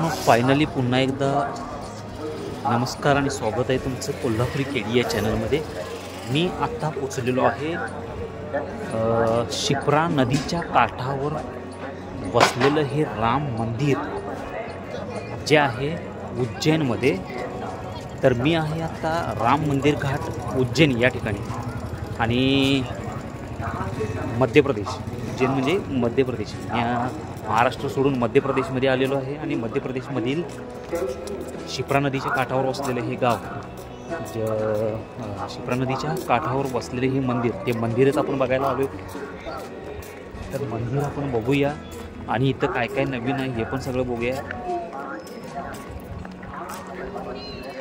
मित्रांनो, फायनली पुन्हा एकदा नमस्कार आणि स्वागत आहे तुमचं कोल्हापुरी केडी या चॅनलमध्ये। मी आत्ता पोचलेलो आहे शिप्रा नदीच्या काठावर वसलेलं हे राम मंदिर जे आहे उज्जैनमध्ये। तर मी आहे आता राम मंदिर घाट उज्जैन या ठिकाणी आणि मध्य प्रदेश, उज्जैन म्हणजे मध्य प्रदेश। या महाराष्ट्र सोडून मध्य प्रदेशमध्ये आलेलो आहे आणि मध्य प्रदेशमधील शिप्रा नदीच्या काठावर वसलेले हे गाव, शिप्रा नदीच्या काठावर वसलेले हे मंदिर, ते मंदिरच आपण बघायला आलो। तर मंदिर आपण बघूया आणि इथं काय काय नवीन आहे हे पण सगळं बघूया।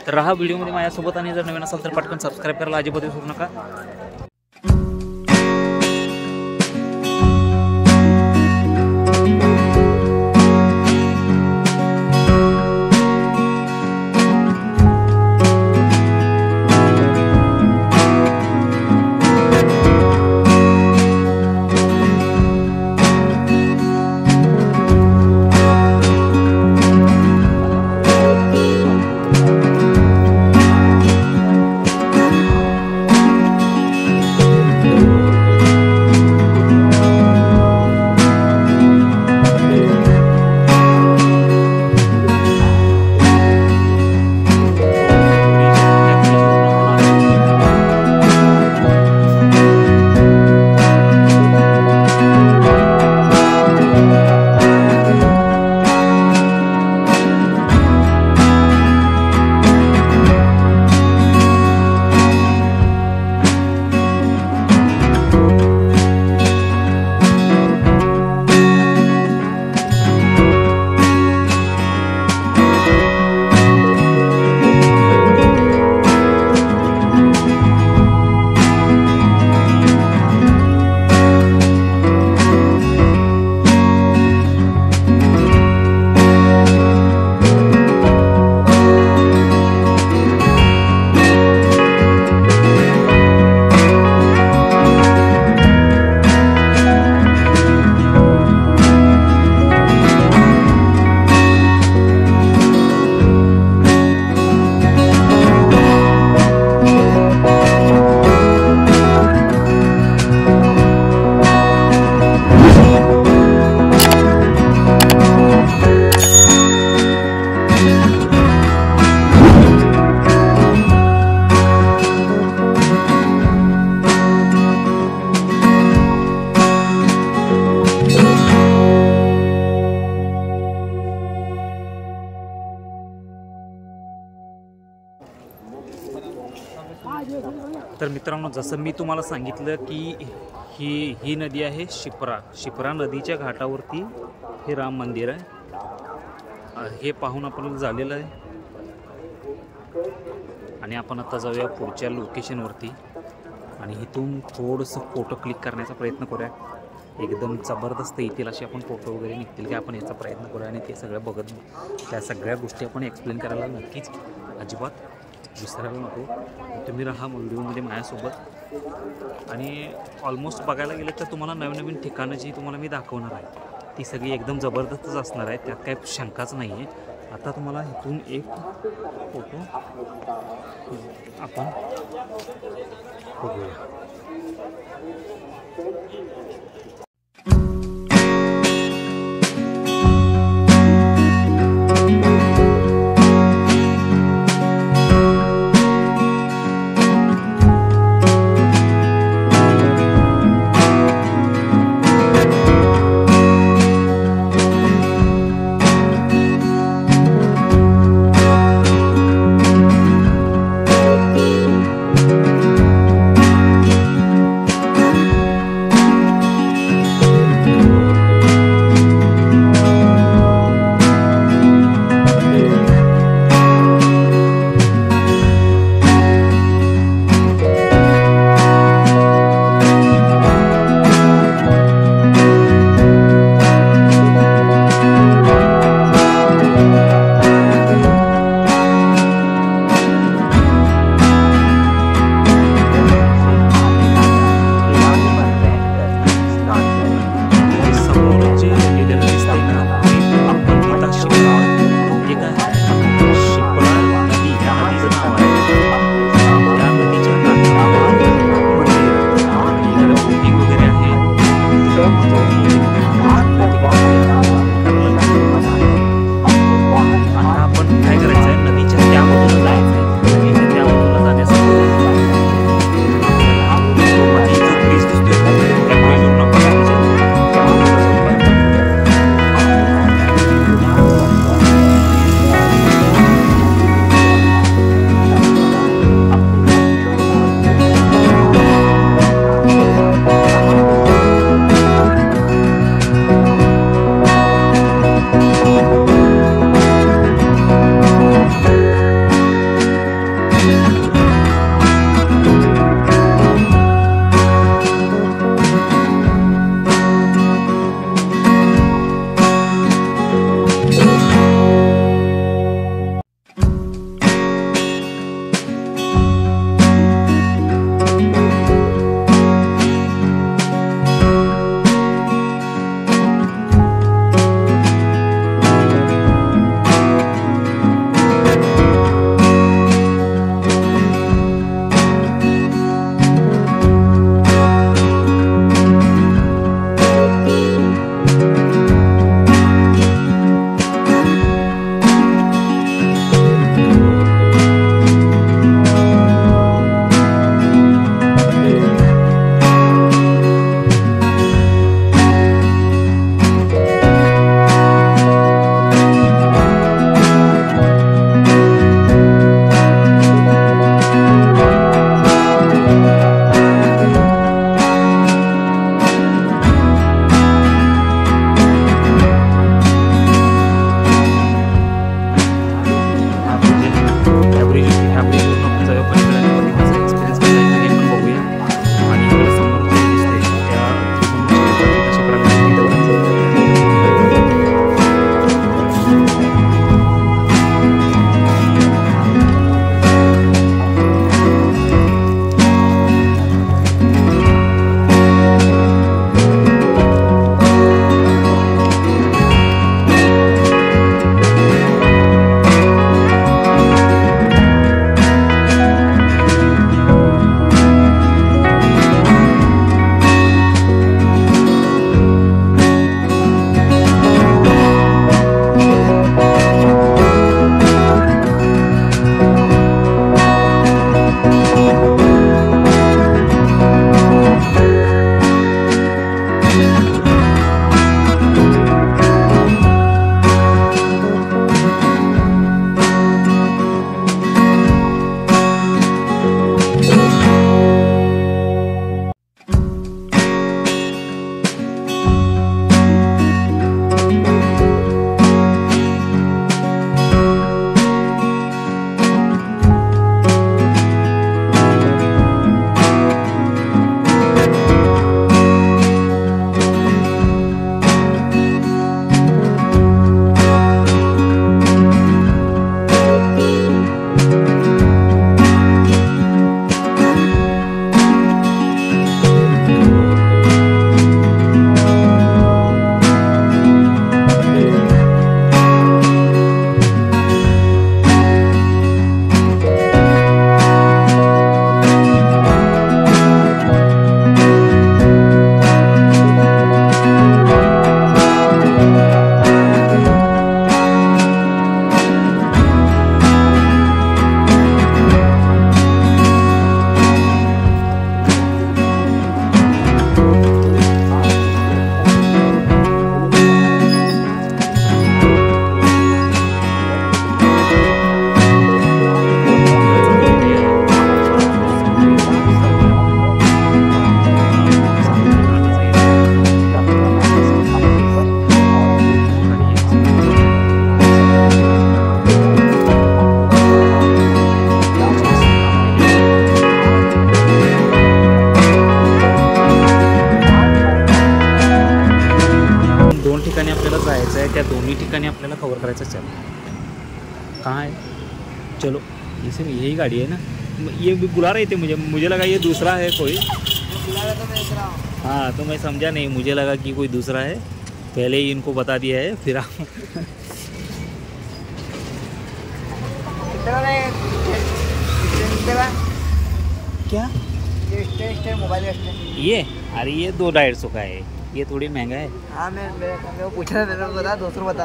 तर हा व्हिडिओमध्ये माझ्यासोबत, आणि जर नवीन असाल तर पटकन सबस्क्राईब करायला अजिबात विसरू नका। तर मित्रांनो, जसं मी तुम्हाला सांगितलं की ही नदी आहे शिप्रा नदीच्या घाटावरती हे राम मंदिर आहे। हे पाहून आपण झालेलं आहे आणि आपण आता जाऊया पुढच्या लोकेशनवरती आणि इथून थोडंसं फोटो क्लिक करण्याचा प्रयत्न करूया। एकदम जबरदस्त येतील असे आपण फोटो वगैरे निघतील की आपण याचा प्रयत्न करूया आणि ते सगळं बघत त्या सगळ्या गोष्टी आपण एक्सप्लेन करायला नक्कीच अजिबात विसरायला नको। तुम्ही राहा व्हिडिओमध्ये माझ्यासोबत आणि ऑलमोस्ट बघायला गेलं तर तुम्हाला नवीन नवीन ठिकाणं जी तुम्हाला मी दाखवणार आहे ती सगळी एकदम जबरदस्तच असणार आहे, त्यात काही शंकाच नाही आहे। आता तुम्हाला इथून एक फोटो आपण बघूया। ठिकाणी आपल्याला कवर करायचं चल कहाँ है चलो ये सिर्फ यही गाड़ी है ना ये भी बुला रहे थे मुझे लगा ये दूसरा है कोई हाँ तो मैं समझा नहीं मुझे लगा कि कोई दूसरा है पहले ही इनको बता दिया है फिर आप क्या मोबाइल ये अरे ये 200-250 का है ये थोड़ी महंगा है हाँ मैं पूछ रहा था बता 200 बता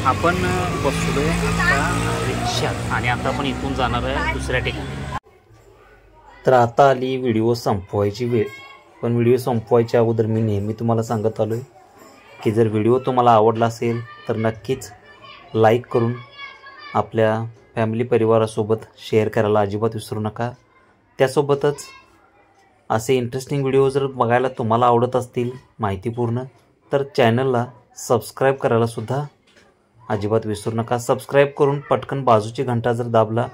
आपण बसलोय आता रिक्षात आणि आता आपण इथून जाणार आहे दुसऱ्या ठिकाणी तर आता आली व्हिडिओ संपवायची वेळ पण व्हिडिओ संपवायच्या अगोदर मी नेहमी तुम्हाला सांगत आलोय की जर व्हिडिओ तुम्हाला आवडला असेल तर नक्कीच लाईक करून आपल्या फॅमिली परिवारासोबत शेअर करायला अजिबात विसरू नका त्यासोबतच असे इंटरेस्टिंग व्हिडिओ जर बघायला तुम्हाला आवडत असतील माहितीपूर्ण तर चॅनलला सबस्क्राईब करायला सुद्धा अजिबात विसरू नका सबस्क्राईब करून पटकन बाजूची घंटा जर दाबला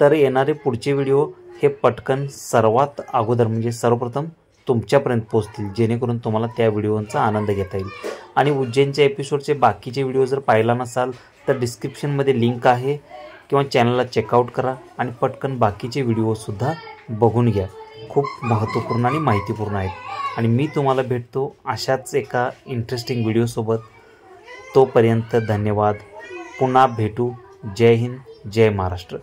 तर येणारे पुढचे व्हिडिओ हे पटकन सर्वात अगोदर म्हणजे सर्वप्रथम तुमच्यापर्यंत पोहोचतील जेणेकरून तुम्हाला त्या व्हिडिओंचा आनंद घेता येईल आणि उज्जैनच्या एपिसोडचे बाकीचे व्हिडिओ जर पाहिला नसाल तर डिस्क्रिप्शनमध्ये लिंक आहे किंवा चॅनलला चेकआउट करा आणि पटकन बाकीचे व्हिडिओसुद्धा बघून घ्या खूप महत्त्वपूर्ण आणि माहितीपूर्ण आहेत आणि मी तुम्हाला भेटतो अशाच एका इंटरेस्टिंग व्हिडिओसोबत तोपर्यंत धन्यवाद पुन्हा भेटू जय हिंद जय महाराष्ट्र